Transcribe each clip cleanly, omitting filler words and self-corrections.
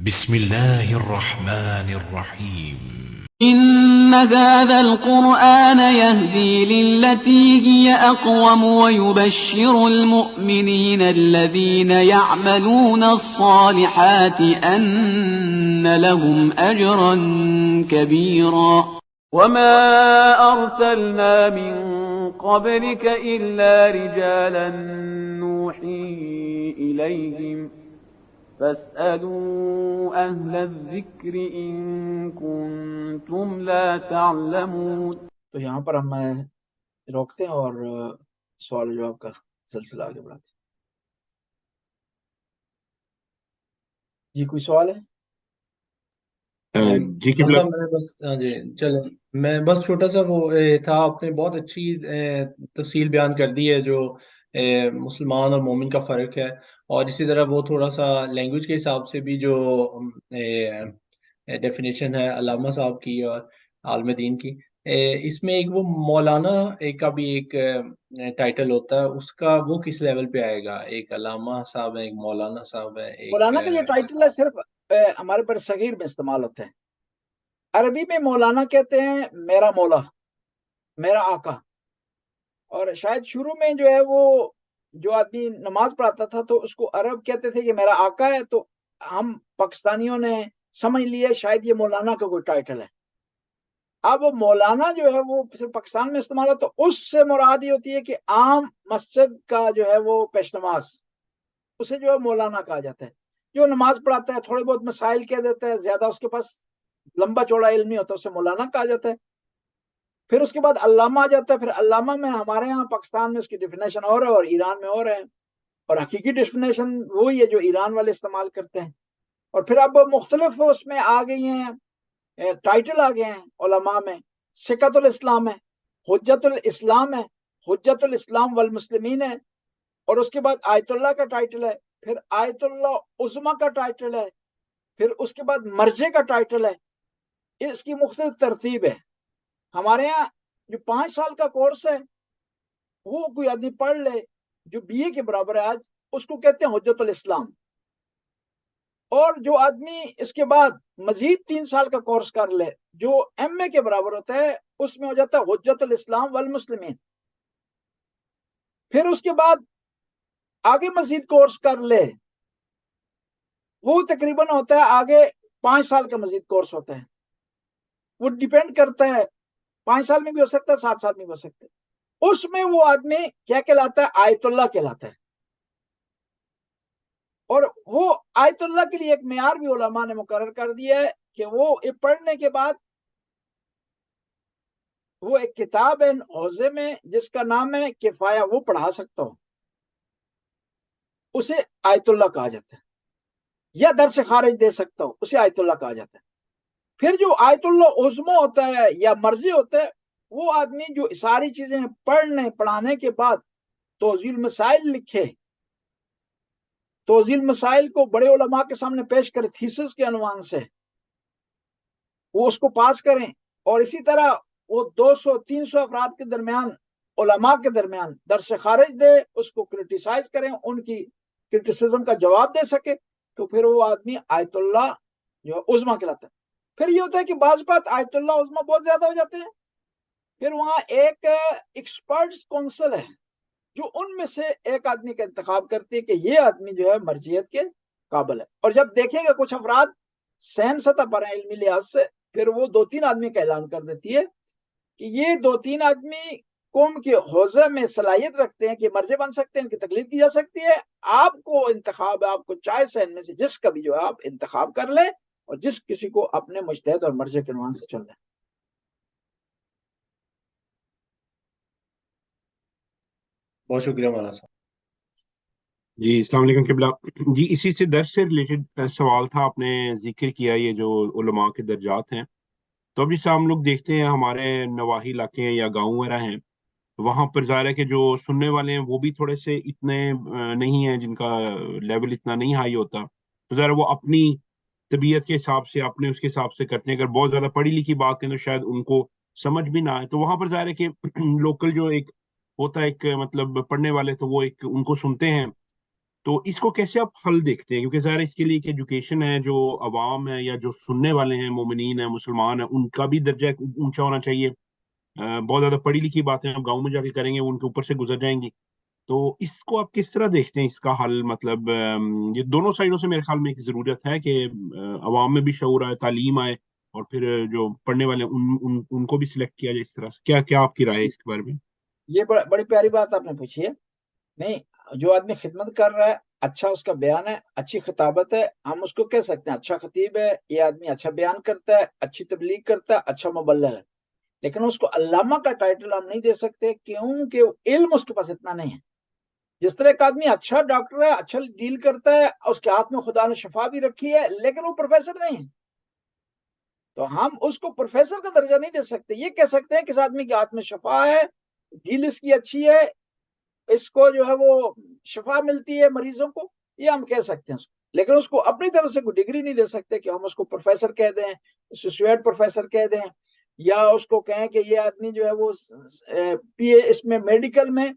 بسم الله الرحمن الرحيم. إن هذا القرآن يهدي للتي هي أقوم ويبشر المؤمنين الذين يعملون الصالحات أن لهم أجرا كبيرا وما أرسلنا من قبلك إلا رجالا نوحي إليهم فاسألوا أهل الذكر إن كنتم لا تعلمون. تو یہاں پر ہم روکتے ہیں اور سوال و جواب کا سلسلہ آگے بڑھاتے ہیں. جی کوئی سوال ہے؟ جی چلیں میں بس چھوٹا سا وہ تھا، آپ نے بہت اچھی تفصیل بیان کر دی ہے جو مسلمان اور مومن کا فرق ہے، اور اسی طرح وہ تھوڑا سا لینگویج کے حساب سے بھی جو ڈیفینیشن ہے علامہ صاحب کی اور عالم دین کی، اس میں ایک وہ مولانا کا بھی ایک ٹائٹل ہوتا ہے، اس کا وہ کس لیول پہ آئے گا؟ ایک علامہ صاحب ہے، ایک مولانا صاحب ہے. مولانا کا جو ٹائٹل ہے صرف ہمارے پر صغیر میں استعمال ہوتا ہے. عربی میں مولانا کہتے ہیں میرا مولا، میرا آقا. اور شاید شروع میں جو ہے وہ جو آدمی نماز پڑھاتا تھا تو اس کو عرب کہتے تھے کہ میرا آقا ہے، تو ہم پاکستانیوں نے سمجھ لیا شاید یہ مولانا کا کوئی ٹائٹل ہے. اب مولانا جو ہے وہ صرف پاکستان میں استعمال ہے، تو اس سے مراد یہ ہوتی ہے کہ عام مسجد کا جو ہے وہ پیش نماز، اسے جو ہے مولانا کہا جاتا ہے. جو نماز پڑھاتا ہے، تھوڑے بہت مسائل کہہ دیتا ہے، زیادہ اس کے پاس لمبا چوڑا علم نہیں ہوتا، اسے مولانا کہا جاتا ہے. پھر اس کے بعد علامہ آ جاتا ہے. پھر علامہ میں ہمارے ہاں پاکستان میں اس کی ڈیفینیشن اور ہے اور ایران میں اور ہے، اور حقیقی ڈیفینیشن وہی ہے جو ایران والے استعمال کرتے ہیں. اور پھر اب مختلف اس میں آ گئی ہیں، ٹائٹل آ گئے ہیں علماء میں. سکت الاسلام ہے، حجت الاسلام ہے، حجت الاسلام والمسلمین ہے، اور اس کے بعد آیت اللہ کا ٹائٹل ہے، پھر آیت اللہ عظمیٰ کا ٹائٹل ہے، پھر اس کے بعد مرجع کا ٹائٹل ہے. اس کی مختلف ترتیب ہے. ہمارے ہاں جو 5 سال کا کورس ہے وہ کوئی آدمی پڑھ لے جو بی اے کے برابر ہے آج، اس کو کہتے ہیں حجت الاسلام. اور جو آدمی اس کے بعد مزید 3 سال کا کورس کر لے جو ایم اے کے برابر ہوتا ہے، اس میں ہو جاتا ہے حجت الاسلام والمسلمین. پھر اس کے بعد آگے مزید کورس کر لے، وہ تقریباً ہوتا ہے آگے 5 سال کا مزید کورس ہوتا ہے. وہ ڈیپینڈ کرتا ہے، 5 سال میں بھی ہو سکتا ہے، 7 سال میں بھی ہو سکتا ہے. اس میں وہ آدمی کیا کہلاتا ہے؟ آیت اللہ کہلاتا ہے. اور وہ آیت اللہ کے لیے ایک معیار بھی علماء نے مقرر کر دیا ہے کہ وہ پڑھنے کے بعد وہ ایک کتاب ہے حوزے میں جس کا نام ہے کفایہ، وہ پڑھا سکتا ہو، اسے آیت اللہ کہا جاتا ہے. یا درس خارج دے سکتا ہو، اسے آیت اللہ کہا جاتا ہے. پھر جو آیت اللہ عظمیٰ ہوتا ہے یا مرجع ہوتا ہے، وہ آدمی جو ساری چیزیں پڑھانے کے بعد توضیح المسائل لکھے، توضیح المسائل کو بڑے علماء کے سامنے پیش کرے تھیسس کے عنوان سے، وہ اس کو پاس کریں. اور اسی طرح وہ 200-300 افراد کے درمیان، علماء کے درمیان درس خارج دے، اس کو کرٹیسائز کریں، ان کی کرٹیسزم کا جواب دے سکے، تو پھر وہ آدمی آیت اللہ جو عظمیٰ کہلاتا ہے. پھر یہ ہوتا ہے کہ بعض اوقات آیت اللہ عظمیٰ بہت زیادہ ہو جاتے ہیں، پھر وہاں ایک ایکسپرٹس کونسل ہے جو ان میں سے ایک آدمی کا انتخاب کرتی ہے کہ یہ آدمی جو ہے مرجعیت کے قابل ہے. اور جب دیکھیں گے کچھ افراد سیم سطح پر ہیں علمی لحاظ سے، پھر وہ 2-3 آدمی کا اعلان کر دیتی ہے کہ یہ 2-3 آدمی قوم کے حوزے میں صلاحیت رکھتے ہیں کہ مرجع بن سکتے ہیں، ان کی تقلید کی جا سکتی ہے. آپ کو انتخاب ہے، آپ کو چوائس ہے ان میں سے جس کا بھی جو ہے آپ انتخاب کر لیں، اور جس کسی کو اپنے مجتہد اور مرجع کے عنوان سے چل رہے ہیں. بہت شکریہ مولانا صاحب. جی السلام علیکم قبلہ. جی اسی سے درس سے ریلیٹڈ سوال تھا. آپ نے ذکر کیا یہ جو علماء کے درجات ہیں، تو اب جس ہم لوگ دیکھتے ہیں ہمارے نواحی علاقے ہیں یا گاؤں وغیرہ ہیں، وہاں پر ظاہر ہے کہ جو سننے والے ہیں وہ بھی تھوڑے سے اتنے نہیں ہیں، جن کا لیول اتنا نہیں ہائی ہوتا، تو ظاہر وہ اپنی طبیعت کے حساب سے، اپنے اس کے حساب سے کرتے ہیں. اگر بہت زیادہ پڑھی لکھی بات کریں تو شاید ان کو سمجھ بھی نہ آئے. تو وہاں پر ظاہر ہے کہ لوکل جو ایک ہوتا ہے ایک مطلب پڑھنے والے، تو وہ ایک ان کو سنتے ہیں تو اس کو کیسے آپ حل دیکھتے ہیں؟ کیونکہ ظاہر ہے اس کے لیے ایک ایجوکیشن ہے، جو عوام ہے یا جو سننے والے ہیں، مومنین ہیں، مسلمان ہیں، ان کا بھی درجہ اونچا ہونا چاہیے۔ بہت زیادہ پڑھی لکھی باتیں آپ گاؤں میں جا کے کریں گے، وہ ان کے اوپر سے گزر جائیں گی۔ تو اس کو آپ کس طرح دیکھتے ہیں، اس کا حل؟ مطلب یہ دونوں سائڈوں سے میرے خیال میں ایک ضرورت ہے کہ عوام میں بھی شعور آئے، تعلیم آئے، اور پھر جو پڑھنے والے ہیں ان کو بھی سلیکٹ کیا جائے اس طرح سے۔ کیا آپ کی رائے ہے اس کے بارے میں؟ یہ بڑی پیاری بات آپ نے پوچھی ہے۔ نہیں، جو آدمی خدمت کر رہا ہے، اچھا اس کا بیان ہے، اچھی خطابت ہے، ہم اس کو کہہ سکتے ہیں اچھا خطیب ہے، یہ آدمی اچھا بیان کرتا ہے، اچھی تبلیغ کرتا ہے، اچھا مبلغ ہے۔ لیکن اس کو علامہ کا ٹائٹل ہم نہیں دے سکتے، کیونکہ علم اس کے پاس اتنا نہیں ہے۔ جس طرح ایک آدمی اچھا ڈاکٹر ہے، اچھا ڈیل کرتا ہے، اس کے ہاتھ میں خدا نے شفا بھی رکھی ہے، لیکن وہ پروفیسر نہیں ہے، تو ہم اس کو پروفیسر کا درجہ نہیں دے سکتے۔ یہ کہہ سکتے ہیں کہ اس آدمی کے ہاتھ میں شفا ہے، ڈیل اس کی اچھی ہے، اس کو جو ہے وہ شفا ملتی ہے مریضوں کو، یہ ہم کہہ سکتے ہیں اس کو۔ لیکن اس کو اپنی طرف سے کوئی ڈگری نہیں دے سکتے کہ ہم اس کو پروفیسر کہہ دیں، اسوسیٹ پروفیسر کہہ دیں، یا اس کو کہیں کہ یہ آدمی جو ہے وہ اس میں میڈیکل میں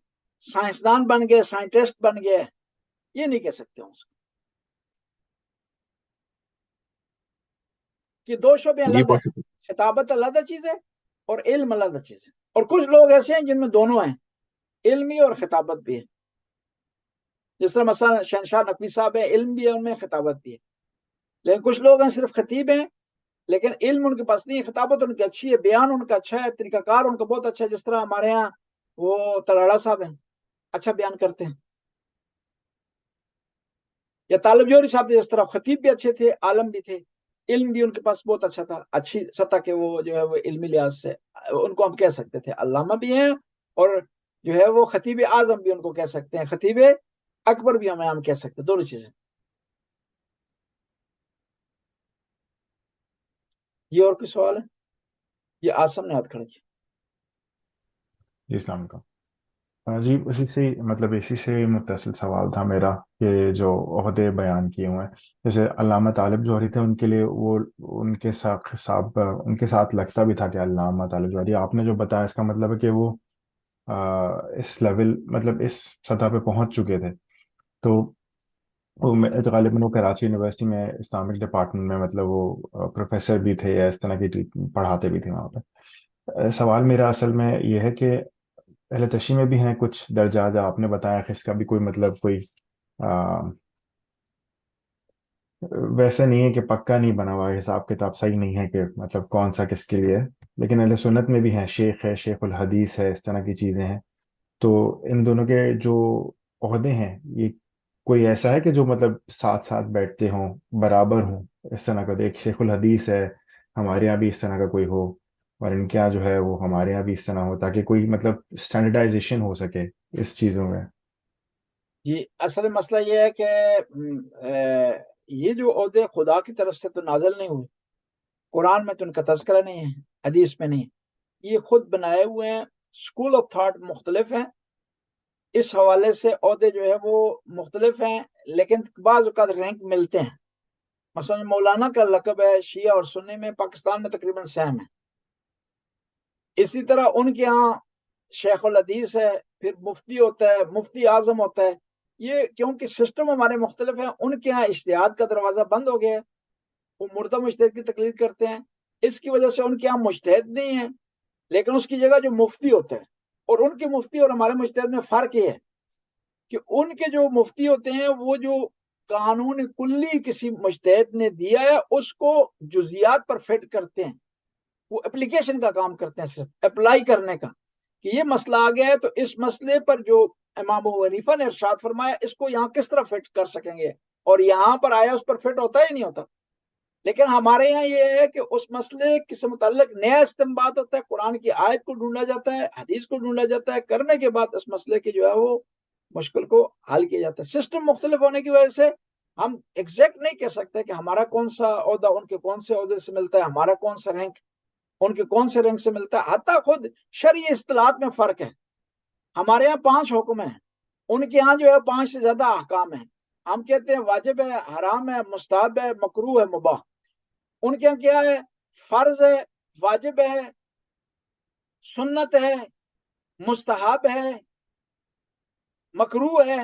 سائنسدان بن گئے، سائنٹسٹ بن گئے، یہ نہیں کہہ سکتے اس کو، کہ دو شعبے جی الگ ہے، بہت شکریہ۔ خطابت علیحدہ چیز ہے اور علم علیحدہ چیز ہے۔ اور کچھ لوگ ایسے ہیں جن میں دونوں ہیں، علمی اور خطابت بھی ہے، جس طرح مثلا شہنشاہ نقوی صاحب ہے، علم بھی ہے ان میں، خطابت بھی ہے۔ لیکن کچھ لوگ ہیں صرف خطیب ہیں، لیکن علم ان کے پاس نہیں ہے، خطابت ان کی اچھی ہے، بیان ان کا اچھا ہے، طریقہ کار ان کا بہت اچھا ہے۔ جس طرح ہمارے ہاں وہ تلاڑا صاحب ہیں، اچھا بیان کرتے ہیں، یا طالب جوہری صاحب تھے، جس طرح خطیب بھی اچھے تھے، عالم بھی تھے، علم بھی ان کے پاس بہت اچھا تھا، اچھی سطح کے وہ جو ہے وہ علمی لحاظ سے ان کو ہم کہہ سکتے تھے علامہ بھی ہیں، اور جو ہے وہ خطیب اعظم بھی ان کو کہہ سکتے ہیں، خطیب اکبر بھی ہم کہہ سکتے ہیں، دونوں چیزیں۔ یہ اور کوئی سوال ہے؟ یہ آسم نے ہاتھ کھڑا کیا۔ جی السلام علیکم۔ جی اسی سے متصل سوال تھا میرا، کہ جو عہدے بیان کیے ہوئے ہیں، جیسے علامہ طالب جوہری تھے، ان کے لیے وہ ان کے ساتھ لگتا بھی تھا کہ علامہ طالب جوہری، آپ نے جو بتایا اس کا مطلب ہے کہ وہ اس لیول، مطلب اس سطح پہ پہنچ چکے تھے۔ تو تو غالباً وہ کراچی یونیورسٹی میں اسلامک ڈپارٹمنٹ میں، مطلب وہ پروفیسر بھی تھے یا اس طرح کی پڑھاتے بھی تھے وہاں پہ۔ سوال میرا اصل میں یہ ہے کہ اہل تشیع میں بھی ہیں کچھ درجات، آپ نے بتایا کہ اس کا بھی کوئی مطلب کوئی ویسا نہیں ہے، کہ پکا نہیں بنا ہوا ہے، حساب کتاب صحیح نہیں ہے کہ مطلب کون سا کس کے لیے ہے۔ لیکن اہل سنت میں بھی ہیں، شیخ ہے، شیخ الحدیث ہے، اس طرح کی چیزیں ہیں۔ تو ان دونوں کے جو عہدے ہیں، یہ کوئی ایسا ہے کہ جو مطلب ساتھ ساتھ بیٹھتے ہوں، برابر ہوں، اس طرح کا؟ ایک شیخ الحدیث ہے، ہمارے یہاں بھی اس طرح کا کوئی ہو، اور ان کے یہاں جو ہے وہ ہمارے یہاں بھی اس طرح ہو، تاکہ کوئی مطلب اسٹینڈرڈائزیشن ہو سکے اس چیزوں میں۔ جی، اصل مسئلہ یہ ہے کہ یہ جو عہدے خدا کی طرف سے تو نازل نہیں ہوئے، قرآن میں تو ان کا تذکرہ نہیں ہے، حدیث میں نہیں، یہ خود بنائے ہوئے ہیں، اسکول آف تھاٹ مختلف ہیں، اس حوالے سے عہدے جو ہے وہ مختلف ہیں، لیکن بعض اوقات رینک ملتے ہیں۔ مثلا مولانا کا لقب ہے شیعہ اور سنی میں، پاکستان میں تقریباً سیم ہے۔ اسی طرح ان کے ہاں شیخ الحدیث ہے، پھر مفتی ہوتا ہے، مفتی اعظم ہوتا ہے۔ یہ کیونکہ سسٹم ہمارے مختلف ہیں، ان کے ہاں اجتہاد کا دروازہ بند ہو گیا ہے، وہ مردہ مجتہد کی تقلید کرتے ہیں، اس کی وجہ سے ان کے ہاں مجتہد نہیں ہے، لیکن اس کی جگہ جو مفتی ہوتا ہے، اور ان کے مفتی اور ہمارے مجتہد میں فرق یہ ہے کہ ان کے جو مفتی ہوتے ہیں وہ جو قانون کلی کسی مجتہد نے دیا ہے اس کو جزیات پر فٹ کرتے ہیں، وہ اپلیکیشن کا کام کرتے ہیں، صرف اپلائی کرنے کا، کہ یہ مسئلہ آ گیا ہے تو اس مسئلے پر جو امام ابو حنیفہ نے ارشاد فرمایا اس کو یہاں کس طرح فٹ کر سکیں گے، اور یہاں پر آیا اس پر فٹ ہوتا ہی نہیں ہوتا۔ لیکن ہمارے یہاں یہ ہے کہ اس مسئلے سے متعلق نیا استنباط ہوتا ہے، قرآن کی آیت کو ڈھونڈا جاتا ہے، حدیث کو ڈھونڈا جاتا ہے، کرنے کے بعد اس مسئلے کی جو ہے وہ مشکل کو حل کیا جاتا ہے۔ سسٹم مختلف ہونے کی وجہ سے ہم ایگزیکٹ نہیں کہہ سکتے کہ ہمارا کون سا عہدہ ان کے کون سے عہدے سے ملتا ہے، ہمارا کون سا رینک ان کے کون سے رینک سے ملتا ہے۔ حتیٰ خود شرعی اصطلاحات میں فرق ہے، ہمارے یہاں 5 حکم ہیں، ان کے ہاں جو ہے 5 سے زیادہ احکام ہیں۔ ہم کہتے ہیں واجب ہے، حرام ہے، مستحب ہے، مکروہ ہے، مباح۔ ان کے یہاں کیا ہے؟ فرض ہے، واجب ہے، سنت ہے، مستحب ہے، مکروہ ہے،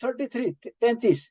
33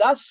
10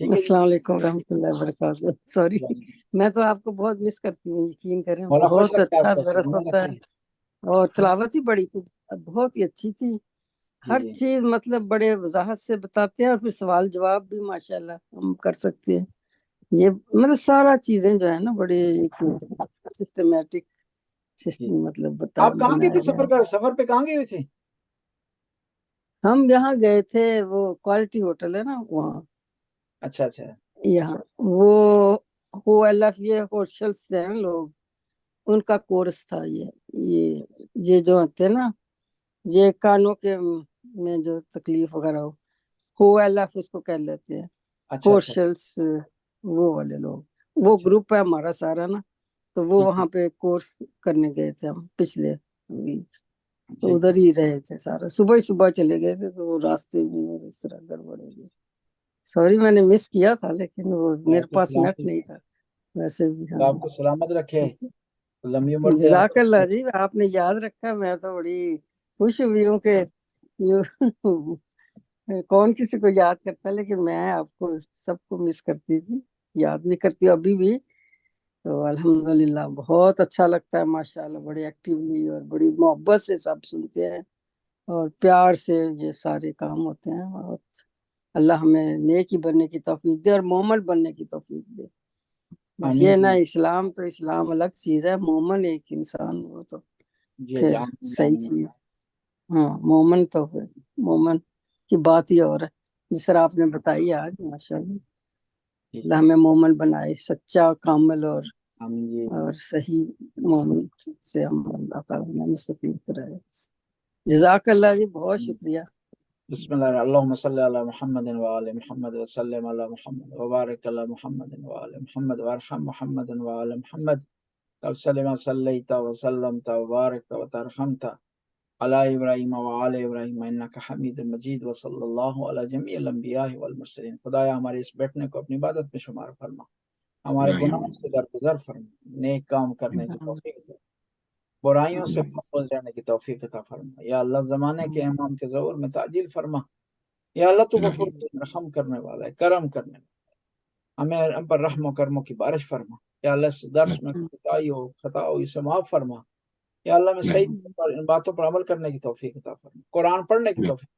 ٹھیک ہے جی. السلام علیکم ورحمۃ اللہ وبرکاتہ. سوری میں تو آپ کو بہت مس کرتی ہوں، یقین کریں. مولا خوش بہت رکھے آپ اچھا کو، درس سلامت ہوتا ہے رکھے. اور تلاوت ہی بڑی بہت ہی اچھی تھی. جی ہر جی چیز مطلب بڑے وضاحت سے بتاتے ہیں، اور پھر سوال جواب بھی ماشاءاللہ ہم کر سکتے ہیں. یہ مطلب سارا چیزیں جو ہے نا بڑے سسٹمیٹک جی. سسٹم مطلب آپ کہاں گئے بنایا تھے گیا ہے. سفر پہ کہاں گئے ہوئے تھے؟ ہم یہاں گئے تھے، وہ کوالٹی ہوٹل ہے نا وہاں، اچھا اچھا. یہاں وہ ایف یہ ہوٹلس ہیں لوگ، ان کا کورس تھا. یہ جو ہوتے نا، یہ کانوں کے میں جو تکلیف وغیرہ ہو ایل ایف اس کو کہہ لیتے ہیں. اچھا اچھا. ہوٹلس وہ والے لوگ، وہ اچھا. گروپ ہے ہمارا سارا نا، تو وہ ٹھیک وہاں پہ کورس کرنے گئے تھے ہم پچھلے week. تو ٹھیک ادھر ہی رہے تھے سارا، صبح ہی صبح چلے گئے تھے، تو وہ راستے میں اس طرح گڑبڑ ہو گئی. سوری میں نے مس کیا تھا، لیکن وہ میرے آپ کو پاس نیٹ سلامت نہیں تھا ویسے بھی. اللہ آپ کو سلامت رکھے، لمبی عمر دے جزاک اللہ. اللہ جی، آپ نے یاد رکھا. میں تو بڑی خوش ہوئی ہوں کہ کون کسی کو یاد کرتا، لیکن میں آپ کو سب کو مس کرتی تھی، یاد بھی کرتی ہوں ابھی بھی. تو الحمدللہ بہت اچھا لگتا ہے ماشاءاللہ، بڑے ایکٹیولی اور بڑی محبت سے سب سنتے ہیں، اور پیار سے یہ سارے کام ہوتے ہیں. اور اللہ ہمیں نیکی بننے کی توفیق دے اور مومن بننے کی توفیق دے. بس یہ نا، آمین. اسلام تو اسلام الگ چیز ہے، مومن ایک انسان وہ تو جی جی پھر آمین صحیح آمین. چیز. ہاں مومن تو پھر مومن کی بات ہی اور ہے، جس طرح آپ نے بتائی آج ماشاءاللہ. جی اللہ جی ہمیں مومن بنائے، سچا کامل آمین جی. اور صحیح مومن سے ہم اللہ تعالیٰ نے مستفید کرائے. جزاک اللہ جی، بہت شکریہ. بسم اللہ. اللہم صلی علی محمد وآل محمد وسلم علی محمد وبارک علی محمد وآل محمد وارحم محمد وآل محمد وسلم صلیت وسلمت وبارکت وترحمت علی ابراہیم وآل ابراہیم انک حمید مجید وصلی اللہ علی جمیع الانبیاء والمرسلین. خدایا ہمارے اس بیٹھنے کو اپنی عبادت میں شمار فرما، ہمارے گناہوں سے درگزر فرما، نیک کام کرنے کی توفیق دے، برائیوں سے محفوظ رہنے کی توفیق عطا فرما. یا اللہ زمانے کے امام کے ظہور میں تعجیل فرما. یا اللہ تو غفور رحم کرنے والا ہے، کرم کرنے والا ہے، ہمیں ہم پر رحم و کرموں کی بارش فرما. یا اللہ اس درس میں کوتاہی ہو، خطا ہو، اسے معاف فرما. یا اللہ میں صحیح پر ان باتوں پر عمل کرنے کی توفیق عطا فرما، قرآن پڑھنے کی توفیق،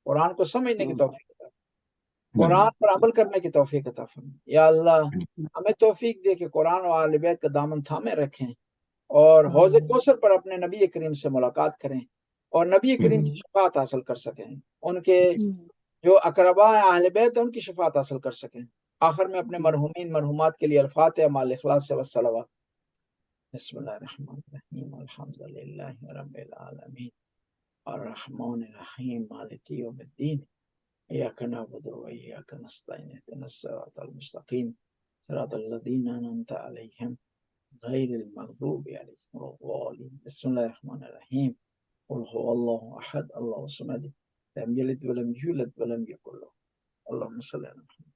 قرآن کو سمجھنے کی توفیق عطا فرما، قرآن پر عمل کرنے کی توفیق عطا فرما. یا اللہ ہمیں توفیق دے کہ قرآن و اہل بیت کا دامن تھامے رکھیں، اور حوض کوثر پر اپنے نبی کریم سے ملاقات کریں، اور نبی کریم کی شفاعت حاصل کر سکیں، ان کے جو اقرباء ہیں اہل بیت ان کی شفاعت حاصل کر سکیں. آخر میں اپنے مرحومین مرحومات کے لیے الفاتحہ مع الاخلاص والصلوات. بسم اللہ الرحمن الرحیم، الحمد للہ رب العالمین، الرحمن الرحیم، مالک یوم الدین، ایاک نعبد و ایاک نستعین، اهدنا الصراط المستقیم، صراط الذین انعمت علیہم غیر المغضوب علیہم ولا الضالین. بسم اللہ الرحمن الرحیم، قل هو اللہ احد اللہ الصمد لم یلد ولم یولد ولم یکن له. اللہم صلی علی محمد.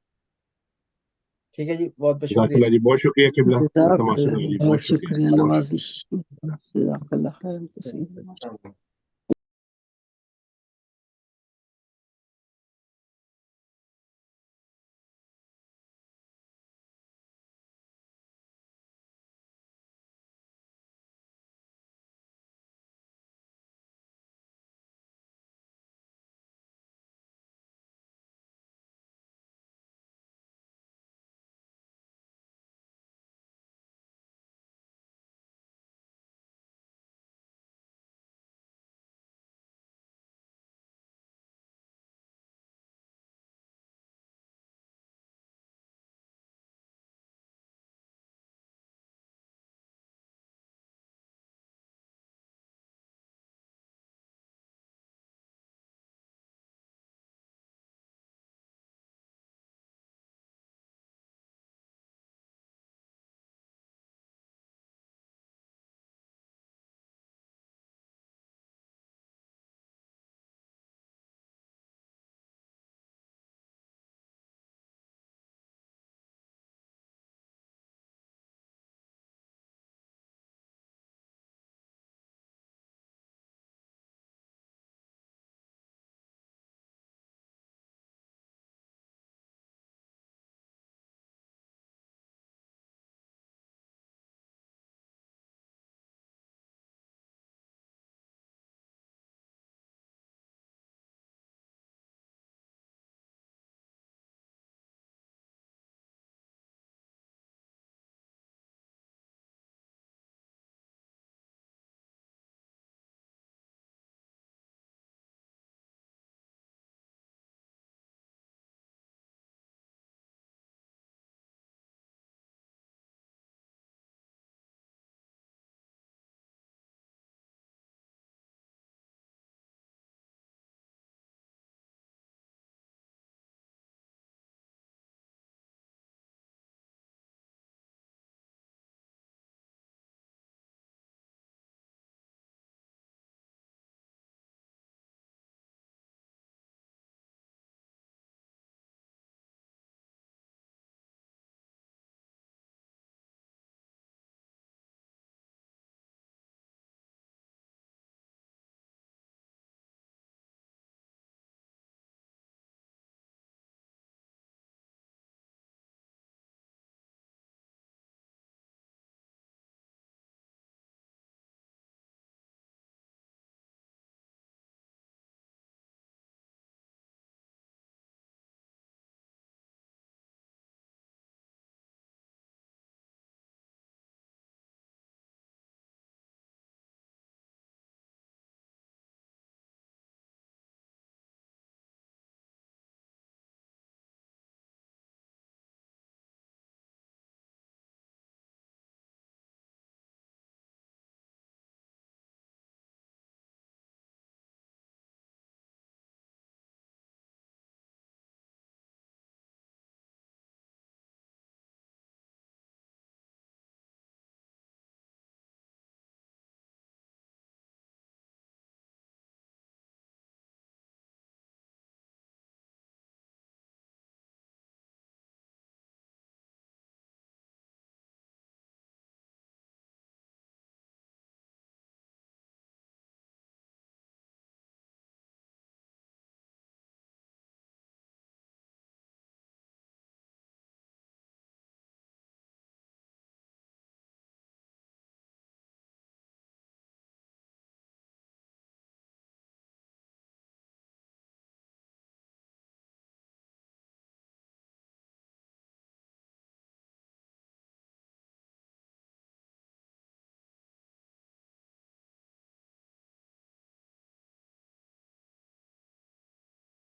ٹھیک ہے جی، بہت بہت جزاک شکریہ. اللہ جی، بہت شکریہ قبلہ جزاک تماشا اللہ، جی، بہت بہت شکریہ، شکریہ، بہت نوازش. جزاک اللہ خیر.